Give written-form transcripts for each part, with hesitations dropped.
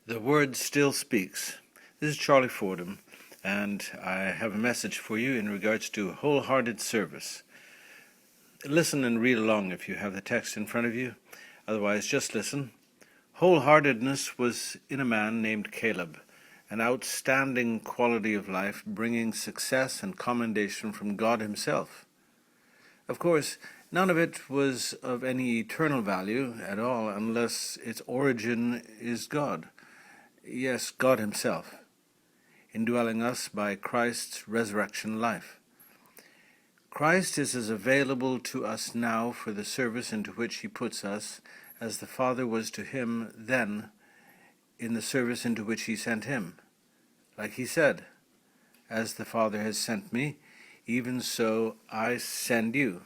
The Word still speaks. This is Charlie Fordham, and I have a message for you in regards to wholehearted service. Listen and read along if you have the text in front of you. Otherwise, just listen. Wholeheartedness was in a man named Caleb, an outstanding quality of life, bringing success and commendation from God himself. Of course, none of it was of any eternal value at all unless its origin is God. Yes, God himself, indwelling us by Christ's resurrection life. Christ is as available to us now for the service into which he puts us as the Father was to him then in the service into which he sent him. Like he said, "As the Father has sent me, even so I send you."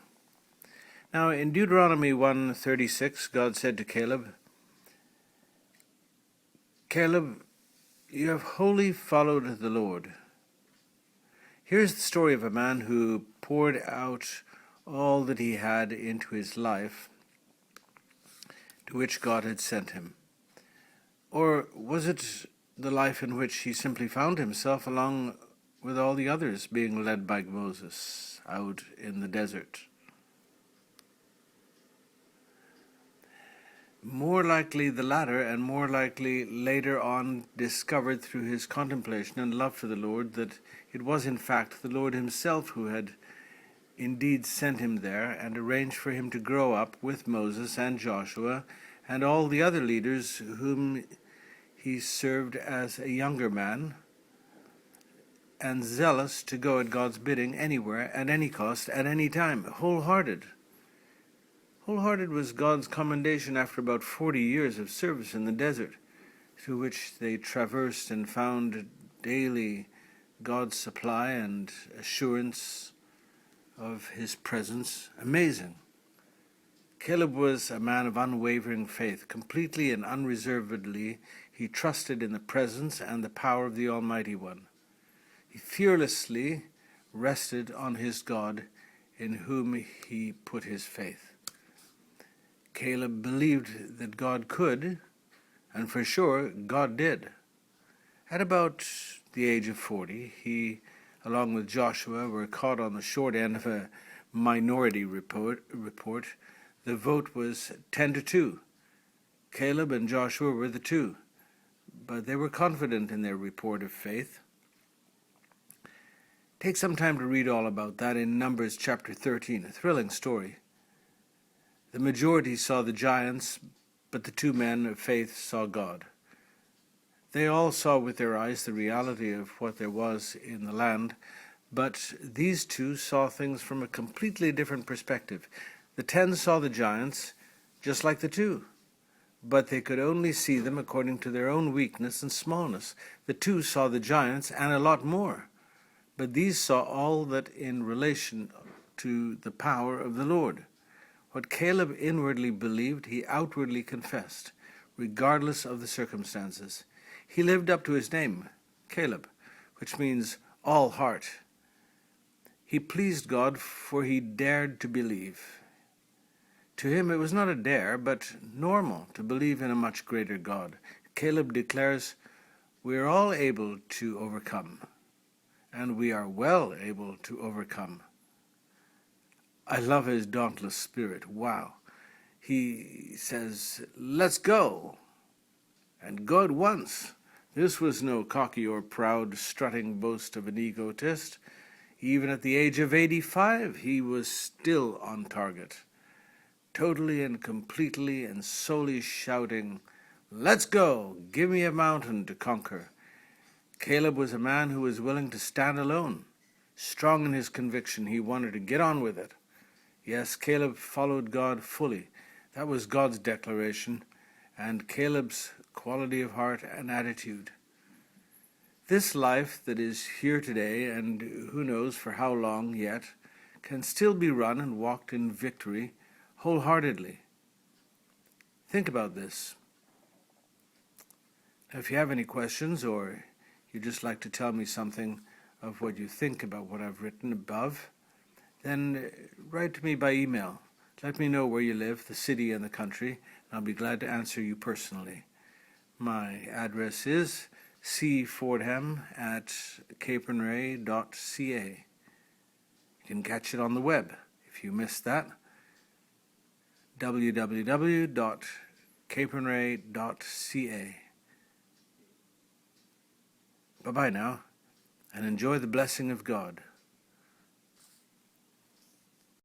Now in Deuteronomy 1:36, God said to Caleb, "Caleb, you have wholly followed the Lord." Here's the story of a man who poured out all that he had into his life to which God had sent him. Or was it the life in which he simply found himself along with all the others being led by Moses out in the desert? More likely the latter, and more likely later on discovered through his contemplation and love for the Lord that it was in fact the Lord himself who had indeed sent him there and arranged for him to grow up with Moses and Joshua and all the other leaders whom he served as a younger man, and zealous to go at God's bidding anywhere, at any cost, at any time, wholehearted. Wholehearted was God's commendation after about 40 years of service in the desert, through which they traversed and found daily God's supply and assurance of his presence. Amazing. Caleb was a man of unwavering faith. Completely and unreservedly, he trusted in the presence and the power of the Almighty One. He fearlessly rested on his God, in whom he put his faith. Caleb believed that God could, and for sure God did. At about the age of 40, he, along with Joshua, were caught on the short end of a minority report. The vote was 10-2. Caleb and Joshua were the two, but they were confident in their report of faith. Take some time to read all about that in Numbers chapter 13, a thrilling story. The majority saw the giants, but the two men of faith saw God. They all saw with their eyes the reality of what there was in the land, but these two saw things from a completely different perspective. The 10 saw the giants just like the two, but they could only see them according to their own weakness and smallness. The 2 saw the giants and a lot more, but these saw all that in relation to the power of the Lord. What Caleb inwardly believed, he outwardly confessed, regardless of the circumstances. He lived up to his name, Caleb, which means all heart. He pleased God, for he dared to believe. To him it was not a dare, but normal to believe in a much greater God. Caleb declares, "We are all able to overcome, and we are well able to overcome." I love his dauntless spirit. Wow. He says, "Let's go," and go at once. This was no cocky or proud strutting boast of an egotist. Even at the age of 85, he was still on target, totally and completely and solely shouting, "Let's go! Give me a mountain to conquer." Caleb was a man who was willing to stand alone. Strong in his conviction, he wanted to get on with it. Yes, Caleb followed God fully. That was God's declaration, and Caleb's quality of heart and attitude. This life that is here today, and who knows for how long yet, can still be run and walked in victory wholeheartedly. Think about this. If you have any questions, or you'd just like to tell me something of what you think about what I've written above, then write to me by email. Let me know where you live, the city and the country, and I'll be glad to answer you personally. My address is cfordham@capernray.ca. You can catch it on the web if you missed that. www.capernray.ca. Bye-bye now, and enjoy the blessing of God.